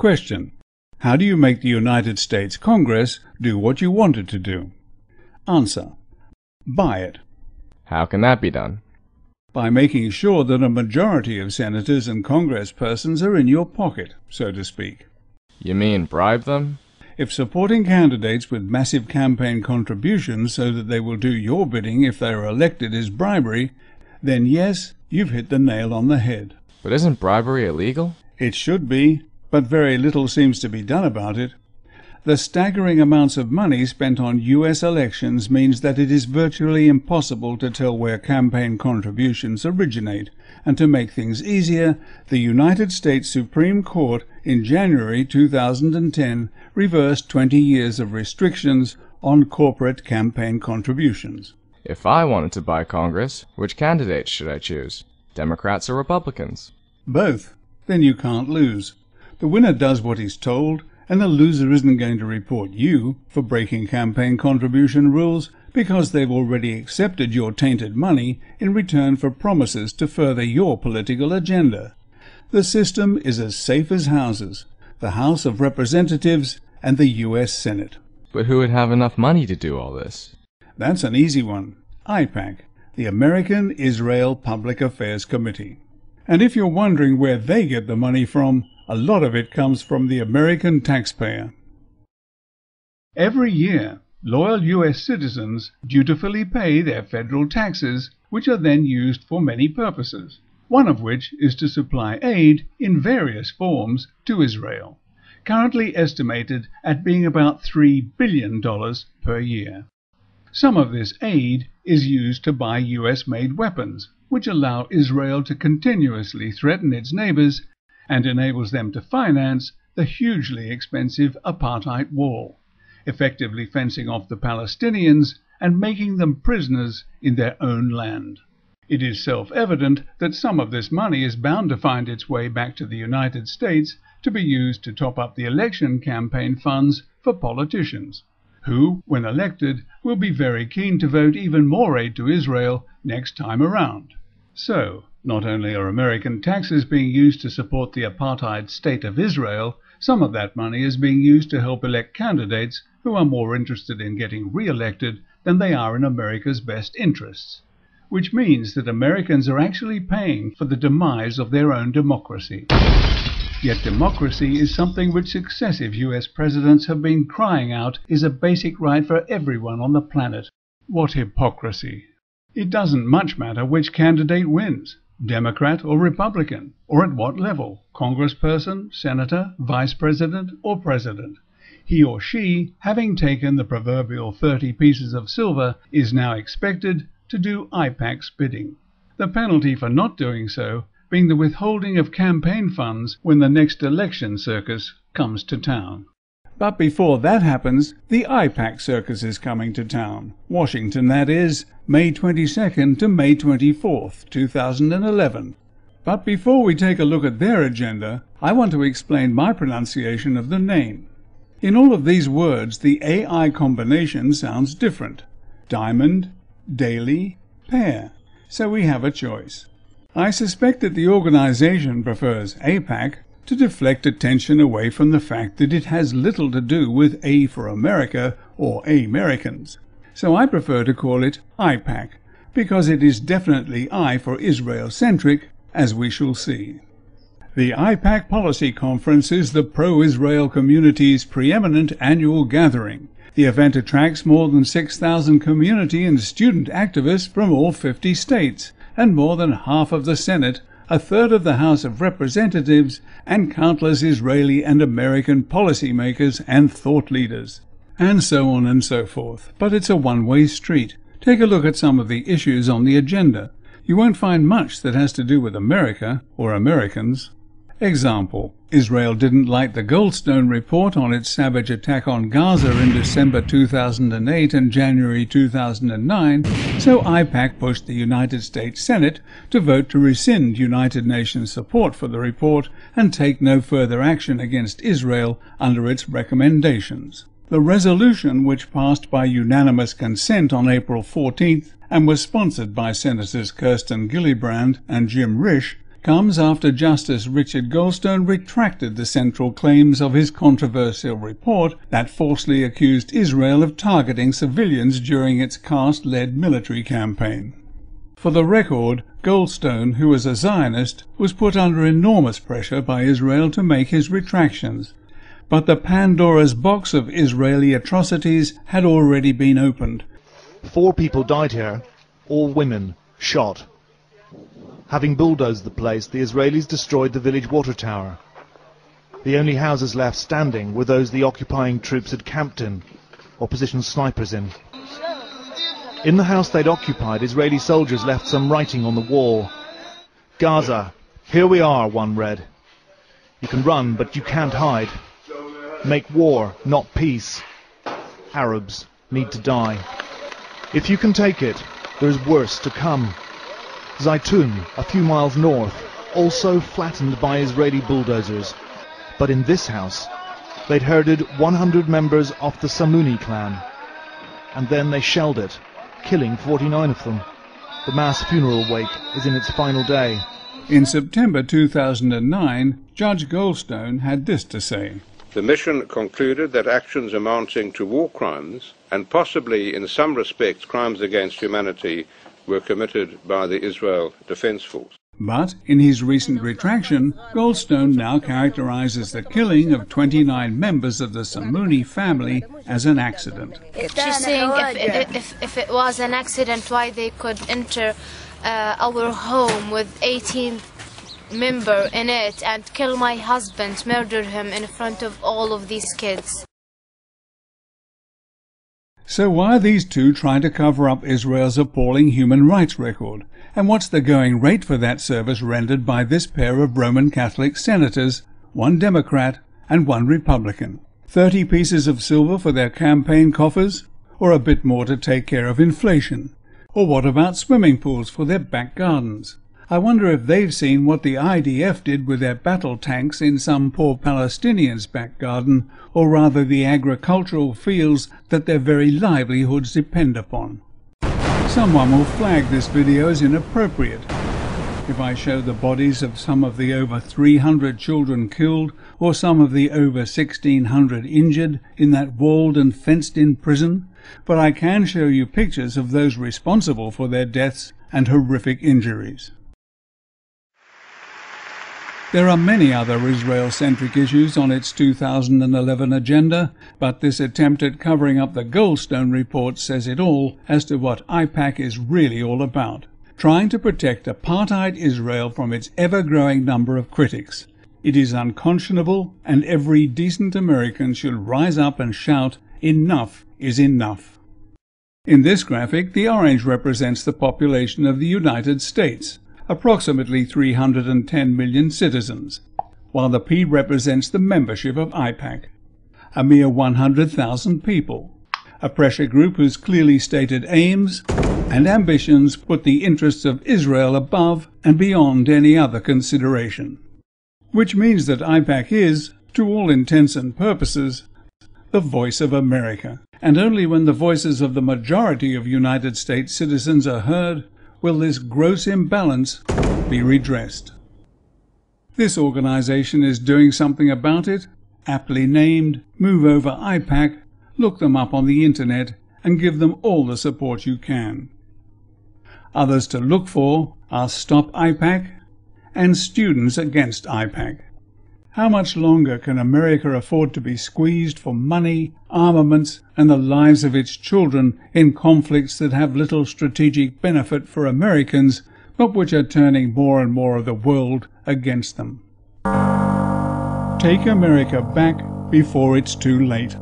Question: how do you make the United States Congress do what you want it to do? Answer: buy it. How can that be done? By making sure that a majority of senators and congresspersons are in your pocket, so to speak. You mean bribe them? If supporting candidates with massive campaign contributions so that they will do your bidding if they are elected is bribery, then yes, you've hit the nail on the head. But isn't bribery illegal? It should be, but very little seems to be done about it. The staggering amounts of money spent on U.S. elections means that it is virtually impossible to tell where campaign contributions originate, and to make things easier, the United States Supreme Court in January 2010 reversed 20 years of restrictions on corporate campaign contributions. If I wanted to buy Congress, which candidates should I choose? Democrats or Republicans? Both. Then you can't lose. The winner does what he's told, and the loser isn't going to report you for breaking campaign contribution rules because they've already accepted your tainted money in return for promises to further your political agenda. The system is as safe as houses, the House of Representatives and the U.S. Senate. But who would have enough money to do all this? That's an easy one. AIPAC, the American Israel Public Affairs Committee. And if you're wondering where they get the money from, a lot of it comes from the American taxpayer. Every year, loyal U.S. citizens dutifully pay their federal taxes, which are then used for many purposes, one of which is to supply aid in various forms to Israel, currently estimated at being about $3 billion per year. Some of this aid is used to buy U.S.-made weapons, which allow Israel to continuously threaten its neighbors and enables them to finance the hugely expensive apartheid wall, effectively fencing off the Palestinians and making them prisoners in their own land. It is self-evident that some of this money is bound to find its way back to the United States to be used to top up the election campaign funds for politicians, who, when elected, will be very keen to vote even more aid to Israel next time around. So, not only are American taxes being used to support the apartheid state of Israel, some of that money is being used to help elect candidates who are more interested in getting re-elected than they are in America's best interests, which means that Americans are actually paying for the demise of their own democracy. Yet democracy is something which successive U.S. presidents have been crying out is a basic right for everyone on the planet. What hypocrisy! It doesn't much matter which candidate wins, Democrat or Republican, or at what level, congressperson, senator, vice president, or president. He or she, having taken the proverbial 30 pieces of silver, is now expected to do AIPAC's bidding. The penalty for not doing so being the withholding of campaign funds when the next election circus comes to town. But before that happens, the AIPAC circus is coming to town. Washington, that is, May 22nd to May 24th, 2011. But before we take a look at their agenda, I want to explain my pronunciation of the name. In all of these words, the AI combination sounds different. Diamond, daily, pair. So we have a choice. I suspect that the organization prefers AIPAC to deflect attention away from the fact that it has little to do with A for America or Americans. So I prefer to call it AIPAC, because it is definitely I for Israel-centric, as we shall see. The AIPAC Policy Conference is the pro-Israel community's preeminent annual gathering. The event attracts more than 6,000 community and student activists from all 50 states, and more than half of the Senate, a third of the House of Representatives, and countless Israeli and American policymakers and thought leaders, and so on and so forth. But it's a one-way street. Take a look at some of the issues on the agenda. You won't find much that has to do with America or Americans. Example: Israel didn't like the Goldstone report on its savage attack on Gaza in December 2008 and January 2009, so AIPAC pushed the United States Senate to vote to rescind United Nations support for the report and take no further action against Israel under its recommendations. The resolution, which passed by unanimous consent on April 14th and was sponsored by Senators Kirsten Gillibrand and Jim Risch, comes after Justice Richard Goldstone retracted the central claims of his controversial report that falsely accused Israel of targeting civilians during its caste-led military campaign. For the record, Goldstone, who was a Zionist, was put under enormous pressure by Israel to make his retractions. But the Pandora's box of Israeli atrocities had already been opened. 4 people died here, all women, shot. Having bulldozed the place, the Israelis destroyed the village water tower. The only houses left standing were those the occupying troops had camped in, or positioned snipers in. In the house they'd occupied, Israeli soldiers left some writing on the wall. "Gaza, here we are," one read. "You can run, but you can't hide. Make war, not peace. Arabs need to die. If you can take it, there's worse to come." Zaytun, a few miles north, also flattened by Israeli bulldozers. But in this house, they'd herded 100 members of the Samouni clan. And then they shelled it, killing 49 of them. The mass funeral wake is in its final day. In September 2009, Judge Goldstone had this to say. The mission concluded that actions amounting to war crimes, and possibly in some respects crimes against humanity, were committed by the Israel Defense Force. But in his recent retraction, Goldstone now characterizes the killing of 29 members of the Samouni family as an accident. She's saying if it was an accident, why they could enter our home with 18 members in it and kill my husband, murder him in front of all of these kids. So why are these two trying to cover up Israel's appalling human rights record? And what's the going rate for that service rendered by this pair of Roman Catholic senators, one Democrat and one Republican? 30 pieces of silver for their campaign coffers? Or a bit more to take care of inflation? Or what about swimming pools for their back gardens? I wonder if they've seen what the IDF did with their battle tanks in some poor Palestinian's back garden, or rather the agricultural fields that their very livelihoods depend upon. Someone will flag this video as inappropriate. If I show the bodies of some of the over 300 children killed, or some of the over 1,600 injured in that walled and fenced-in prison, but I can show you pictures of those responsible for their deaths and horrific injuries. There are many other Israel-centric issues on its 2011 agenda, but this attempt at covering up the Goldstone report says it all as to what AIPAC is really all about, trying to protect apartheid Israel from its ever-growing number of critics. It is unconscionable, and every decent American should rise up and shout, "Enough is enough." In this graphic, the orange represents the population of the United States, approximately 310 million citizens, while the P represents the membership of AIPAC, a mere 100,000 people, a pressure group whose clearly stated aims and ambitions put the interests of Israel above and beyond any other consideration. Which means that AIPAC is, to all intents and purposes, the voice of America, and only when the voices of the majority of United States citizens are heard will this gross imbalance be redressed. This organization is doing something about it, aptly named Move Over AIPAC. Look them up on the internet and give them all the support you can. Others to look for are Stop AIPAC and Students Against AIPAC. How much longer can America afford to be squeezed for money, armaments, and the lives of its children in conflicts that have little strategic benefit for Americans, but which are turning more and more of the world against them? Take America back before it's too late.